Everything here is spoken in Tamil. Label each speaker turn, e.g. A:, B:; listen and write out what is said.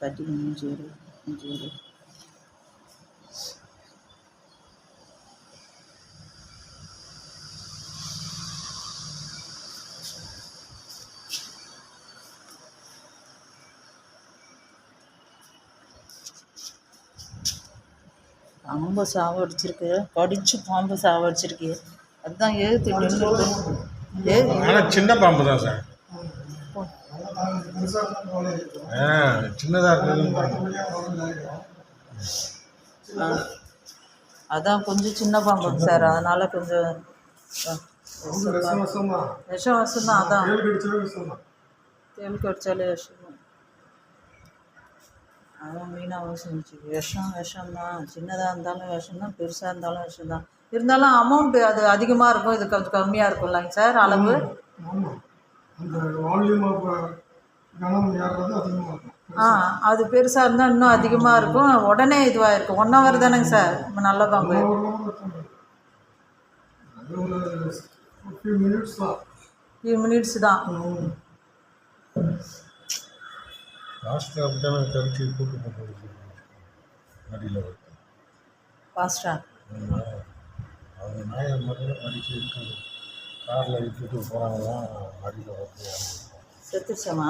A: 30 0 0. பாம்பை சாவடிச்சிருக்கு, கடிச்சு பாம்பை சாவடிச்சிருக்கு. அதுதான் எழுத்து நின்றுட்டு.
B: ஆனால் சின்ன பாம்பு தான் சார். சின்னதாக இருக்குது.
A: அதான் கொஞ்சம் சின்ன பாம்பு சார், அதனால கொஞ்சம் விஷம் வசம் தான். அதான் தேள் கடிச்சாலே விஷம். அவன் மீனாகவும் செஞ்சு விஷம்தான். சின்னதாக இருந்தாலும் விஷம்தான், பெருசாக இருந்தாலும் விஷம்தான். இருந்தாலும் அமௌண்ட்டு அது அதிகமாக இருக்கும், இது கொஞ்சம் கம்மியாக இருக்கும்லங்க சார் அளவு. அது பெருசாக இருந்தால் இன்னும் அதிகமாக இருக்கும், உடனே இதுவாக இருக்கும். 1 hour தானேங்க சார் நல்ல பாம்பு? few minutes தான். ஃபாஸ்டா
B: அவங்க நாயை மட்டும் அடிச்சு காரில் இட்டுட்டு போகிறாங்களாம். அடியில்
A: செத்துருச்சமா?